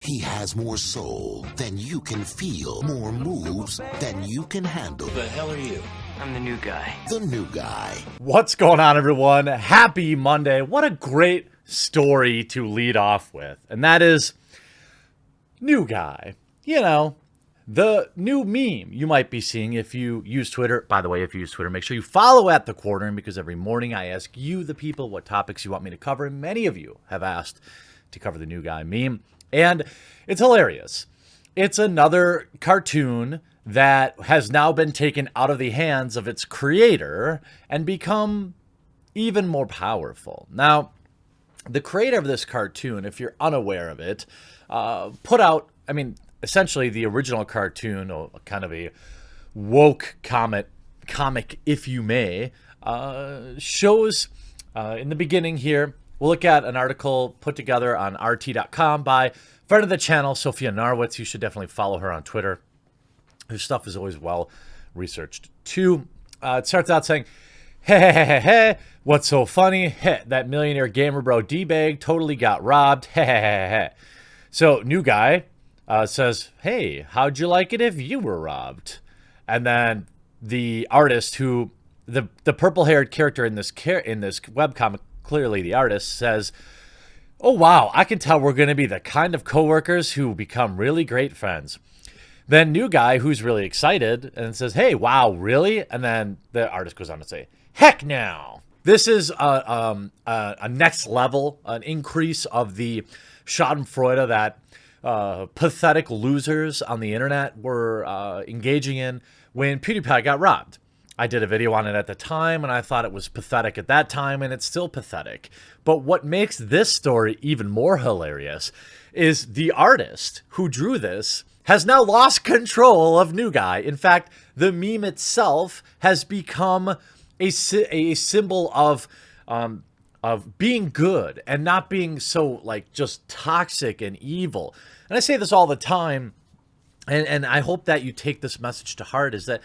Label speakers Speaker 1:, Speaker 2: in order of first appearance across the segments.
Speaker 1: He has more soul than you can feel, more moves than you can handle.
Speaker 2: Who the hell are you?
Speaker 3: I'm the new guy.
Speaker 1: The new guy.
Speaker 4: What's going on, everyone? Happy Monday. What a great story to lead off with. And that is new guy. You know, the new meme you might be seeing if you use Twitter. By the way, if you use Twitter, make sure you follow at The Quartering, because every morning I ask you, the people, what topics you want me to cover. And many of you have asked to cover the new guy meme. And it's hilarious. It's another cartoon that has now been taken out of the hands of its creator and become even more powerful. Now, the creator of this cartoon, if you're unaware of it, put out, essentially the original cartoon, or kind of a woke comic, if you may, shows in the beginning here. We'll look at an article put together on RT.com by friend of the channel, Sophia Narwitz. You should definitely follow her on Twitter. Her stuff is always well researched too. It starts out saying, hey, what's so funny? Heh, that millionaire gamer bro D-bag totally got robbed. Hey. So new guy says, hey, how'd you like it if you were robbed? And then the artist, who the purple-haired character in this webcomic, clearly the artist, says, oh wow, I can tell we're going to be the kind of coworkers who become really great friends. Then new guy, who's really excited, and says, hey, wow, really? And then the artist goes on to say, heck no. This is a next level, an increase of the schadenfreude that pathetic losers on the internet were engaging in when PewDiePie got robbed. I did a video on it at the time, and I thought it was pathetic at that time, and it's still pathetic. But what makes this story even more hilarious is the artist who drew this has now lost control of new guy. In fact, the meme itself has become a symbol of being good and not being so just toxic and evil. And I say this all the time, and I hope that you take this message to heart, is that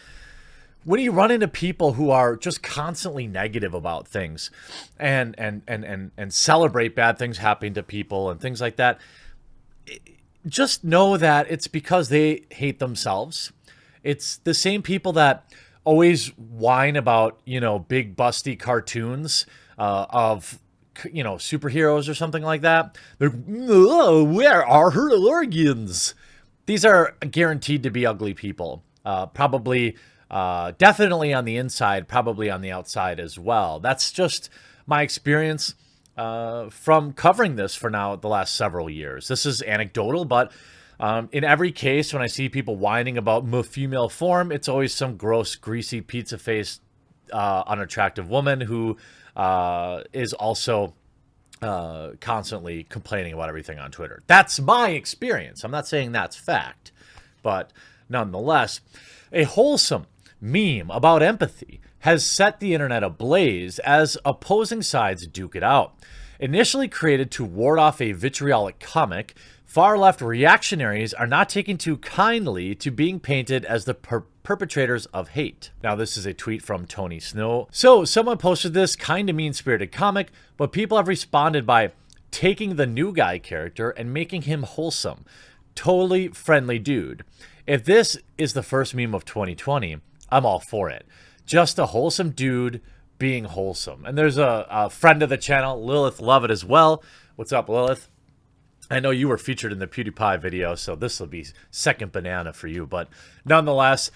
Speaker 4: when you run into people who are just constantly negative about things and celebrate bad things happening to people and things like that, just know that it's because they hate themselves. It's the same people that always whine about, big busty cartoons of, superheroes or something like that. They're, oh, where are her organs? These are guaranteed to be ugly people. Probably... definitely on the inside, probably on the outside as well. That's just my experience from covering this for now the last several years. This is anecdotal, but in every case, when I see people whining about female form, it's always some gross, greasy, pizza-faced, unattractive woman who is also constantly complaining about everything on Twitter. That's my experience. I'm not saying that's fact, but nonetheless, a wholesome meme about empathy has set the internet ablaze as opposing sides duke it out. Initially created to ward off a vitriolic comic, far-left reactionaries are not taking too kindly to being painted as the perpetrators of hate. Now, this is a tweet from Tony Snow. So, someone posted this kind of mean-spirited comic, but people have responded by taking the new guy character and making him wholesome. Totally friendly dude. If this is the first meme of 2020, I'm all for it. Just a wholesome dude being wholesome. And there's a friend of the channel, Lilith Lovett, as well. What's up, Lilith? I know you were featured in the PewDiePie video, so this will be second banana for you. But nonetheless,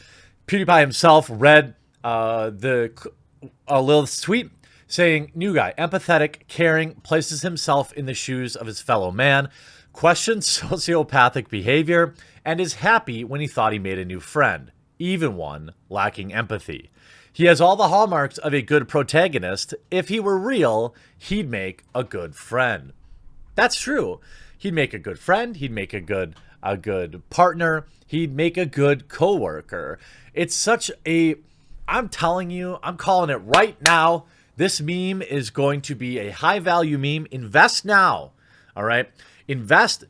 Speaker 4: PewDiePie himself read Lilith's tweet saying, new guy, empathetic, caring, places himself in the shoes of his fellow man, questions sociopathic behavior, and is happy when he thought he made a new friend, even one lacking empathy. He has all the hallmarks of a good protagonist. If he were real, he'd make a good friend. That's true. He'd make a good friend. He'd make a good partner. He'd make a good coworker. It's such a, I'm telling you, I'm calling it right now. This meme is going to be a high value meme. Invest now. All right. Invest.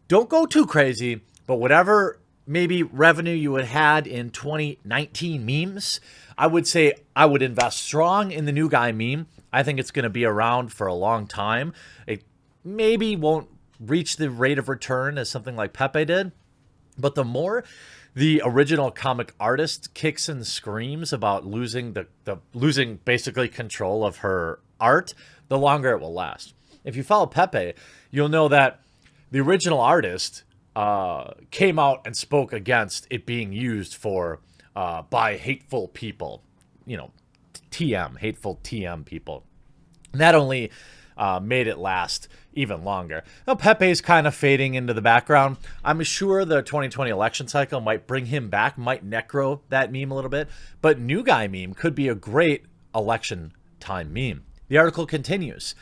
Speaker 4: Don't go too crazy, but whatever maybe revenue you had in 2019 memes, I would say I would invest strong in the new guy meme. I think it's going to be around for a long time. It maybe won't reach the rate of return as something like Pepe did. But the more the original comic artist kicks and screams about losing losing basically control of her art, the longer it will last. If you follow Pepe, you'll know that the original artist came out and spoke against it being used for by hateful people, TM, hateful TM people. And that only made it last even longer. Now, Pepe's kind of fading into the background. I'm sure the 2020 election cycle might bring him back, might necro that meme a little bit, but New Guy meme could be a great election time meme. The article continues.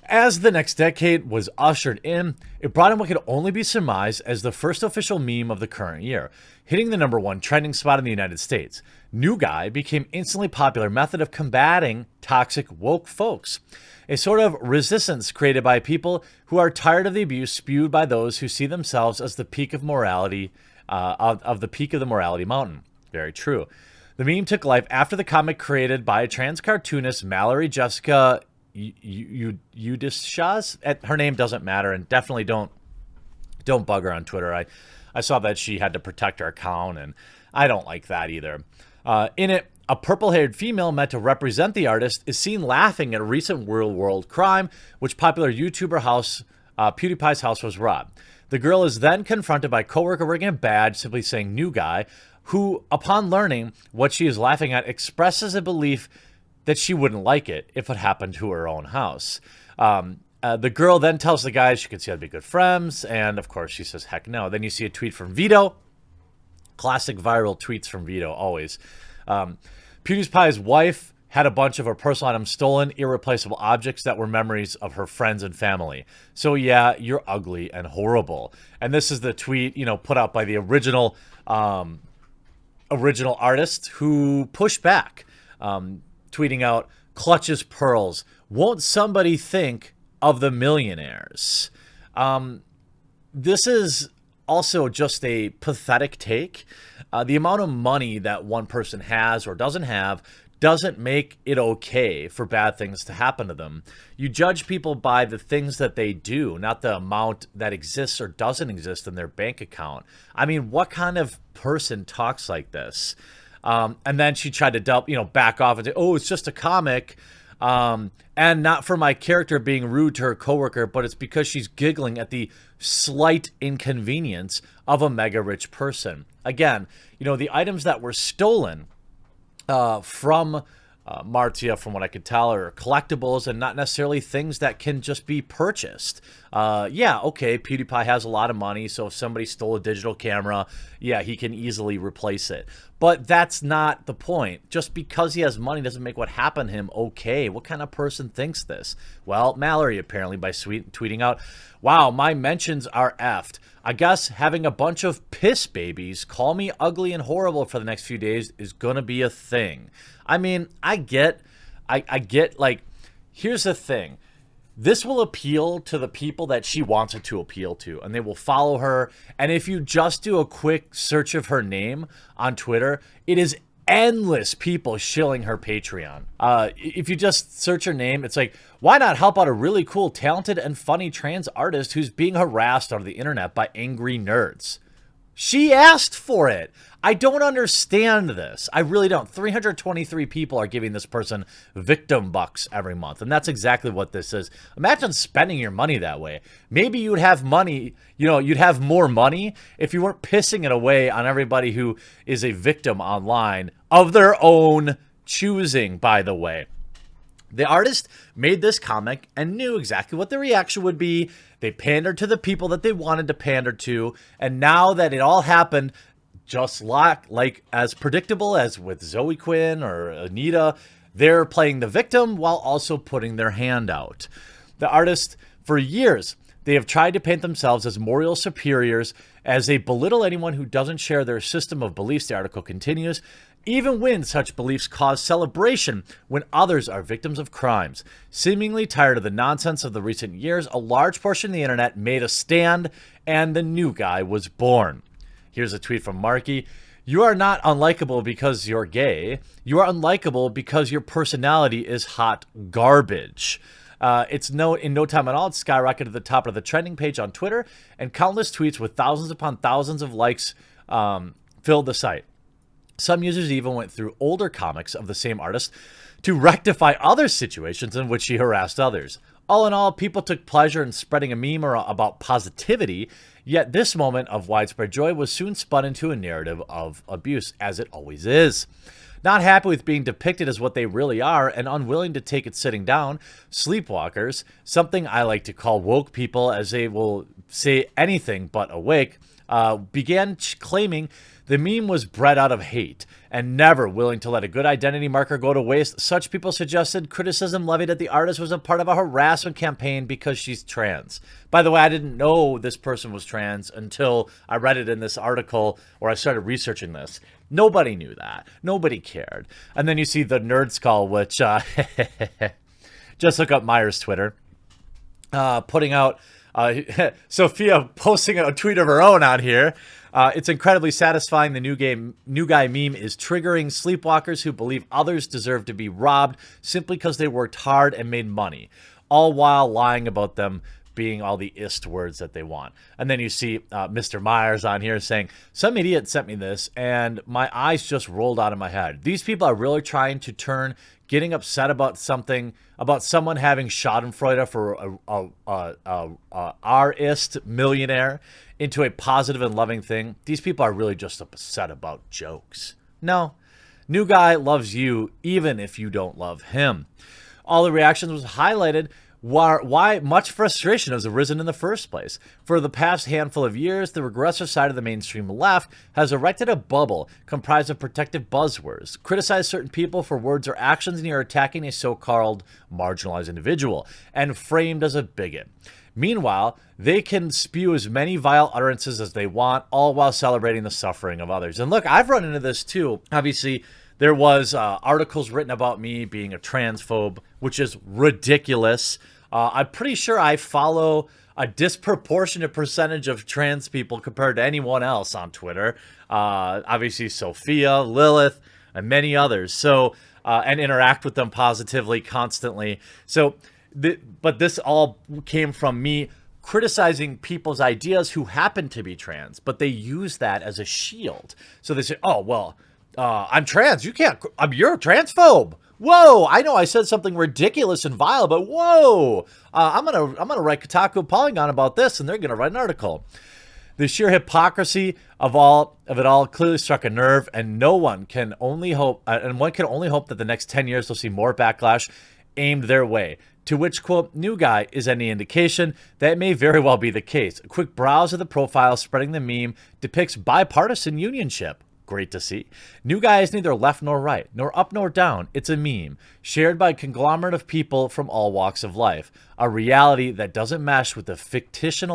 Speaker 4: As the next decade was ushered in, it brought in what could only be surmised as the first official meme of the current year, hitting the #1 trending spot in the United States. New Guy became instantly popular method of combating toxic woke folks, a sort of resistance created by people who are tired of the abuse spewed by those who see themselves as the peak of morality, of the peak of the morality mountain. Very true. The meme took life after the comic created by trans cartoonist Mallory Jessica Udishaz. Her name doesn't matter, and definitely don't bug her on Twitter. I saw that she had to protect her account, and I don't like that either. In it, a purple-haired female meant to represent the artist is seen laughing at a recent real-world crime, which popular YouTuber PewDiePie's house was robbed. The girl is then confronted by a coworker wearing a badge, simply saying "New Guy," who, upon learning what she is laughing at, expresses a belief that she wouldn't like it if it happened to her own house. The girl then tells the guy she could see how to be good friends, and of course she says, heck no. Then you see a tweet from Vito. Classic viral tweets from Vito, always. PewDiePie's wife had a bunch of her personal items stolen, irreplaceable objects that were memories of her friends and family. So yeah, you're ugly and horrible. And this is the tweet, put out by the original artist who pushed back. Tweeting out, clutches pearls. Won't somebody think of the millionaires? This is also just a pathetic take. The amount of money that one person has or doesn't have doesn't make it okay for bad things to happen to them. You judge people by the things that they do, not the amount that exists or doesn't exist in their bank account. I mean, what kind of person talks like this? And then she tried to back off and say, oh, it's just a comic. And not for my character being rude to her coworker, but it's because she's giggling at the slight inconvenience of a mega rich person. Again, the items that were stolen from Martia, from what I could tell, are collectibles and not necessarily things that can just be purchased. Yeah, okay, PewDiePie has a lot of money, so if somebody stole a digital camera, yeah, he can easily replace it. But that's not the point. Just because he has money doesn't make what happened to him okay. What kind of person thinks this? Well, Mallory apparently by tweeting out, wow, my mentions are effed. I guess having a bunch of piss babies call me ugly and horrible for the next few days is going to be a thing. I mean, I get, like, here's the thing. This will appeal to the people that she wants it to appeal to, and they will follow her. And if you just do a quick search of her name on Twitter, it is endless people shilling her Patreon. If you just search her name, it's like, why not help out a really cool, talented, and funny trans artist who's being harassed on the internet by angry nerds? She asked for it. I don't understand this. I really don't. 323 people are giving this person victim bucks every month, and that's exactly what this is. Imagine spending your money that way. Maybe you'd have money, you'd have more money if you weren't pissing it away on everybody who is a victim online of their own choosing, by the way. The artist made this comic and knew exactly what the reaction would be. They pandered to the people that they wanted to pander to. And now that it all happened, just like as predictable as with Zoe Quinn or Anita, they're playing the victim while also putting their hand out. The artist, for years, they have tried to paint themselves as moral superiors, as they belittle anyone who doesn't share their system of beliefs, the article continues, even when such beliefs cause celebration when others are victims of crimes. Seemingly tired of the nonsense of the recent years, a large portion of the internet made a stand, and the New Guy was born. Here's a tweet from Marky. You are not unlikable because you're gay. You are unlikable because your personality is hot garbage. In no time at all, it skyrocketed to the top of the trending page on Twitter, and countless tweets with thousands upon thousands of likes filled the site. Some users even went through older comics of the same artist to rectify other situations in which she harassed others. All in all, people took pleasure in spreading a meme about positivity, yet this moment of widespread joy was soon spun into a narrative of abuse, as it always is. Not happy with being depicted as what they really are and unwilling to take it sitting down, sleepwalkers, something I like to call woke people as they will say anything but awake, began claiming the meme was bred out of hate and never willing to let a good identity marker go to waste. Such people suggested criticism levied at the artist was a part of a harassment campaign because she's trans. By the way, I didn't know this person was trans until I read it in this article or I started researching this. Nobody knew that. Nobody cared. And then you see the Nerd Skull, which just look up Meyer's Twitter, putting out Sophia posting a tweet of her own on here. It's incredibly satisfying. The new guy meme is triggering sleepwalkers who believe others deserve to be robbed simply because they worked hard and made money, all while lying about them being all the ist words that they want. And then you see Mr. Myers on here saying, some idiot sent me this and my eyes just rolled out of my head. These people are really trying to turn getting upset about something, about someone having schadenfreude for a R-ist millionaire into a positive and loving thing. These people are really just upset about jokes. No, new guy loves you even if you don't love him. All the reactions was highlighted why much frustration has arisen in the first place. For the past handful of years, the regressive side of the mainstream left has erected a bubble comprised of protective buzzwords, criticized certain people for words or actions near attacking a so-called marginalized individual, and framed as a bigot. Meanwhile, they can spew as many vile utterances as they want, all while celebrating the suffering of others. And look, I've run into this too. Obviously, there was articles written about me being a transphobe, which is ridiculous. I'm pretty sure I follow a disproportionate percentage of trans people compared to anyone else on Twitter. Obviously, Sophia, Lilith, and many others. So, and interact with them positively constantly. So, but this all came from me criticizing people's ideas who happen to be trans, but they use that as a shield. So they say, "Oh well, I'm trans. You're a transphobe." Whoa! I know I said something ridiculous and vile, but whoa! I'm gonna write Kotaku Polygon about this, and they're gonna write an article. The sheer hypocrisy of it all clearly struck a nerve, and one can only hope that the next 10 years will see more backlash aimed their way. To which, quote, new guy is any indication that may very well be the case. A quick browse of the profile spreading the meme depicts bipartisan unionship. Great to see. New guy is neither left nor right, nor up nor down. It's a meme, shared by a conglomerate of people from all walks of life. A reality that doesn't mesh with the fictitious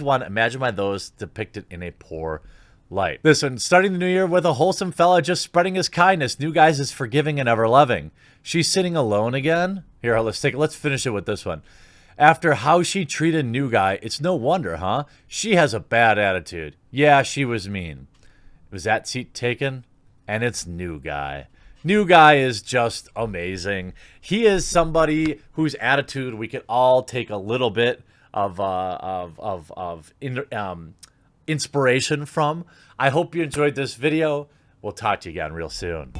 Speaker 4: one imagined by those depicted in a poor light. Listen, starting the new year with a wholesome fella just spreading his kindness. New guys is forgiving and ever loving. She's sitting alone again? Here, let's finish it with this one. After how she treated new guy, it's no wonder, huh? She has a bad attitude. Yeah, she was mean. Was that seat taken? And it's new guy. New guy is just amazing. He is somebody whose attitude we could all take a little bit of inspiration from. I hope you enjoyed this video. We'll talk to you again real soon.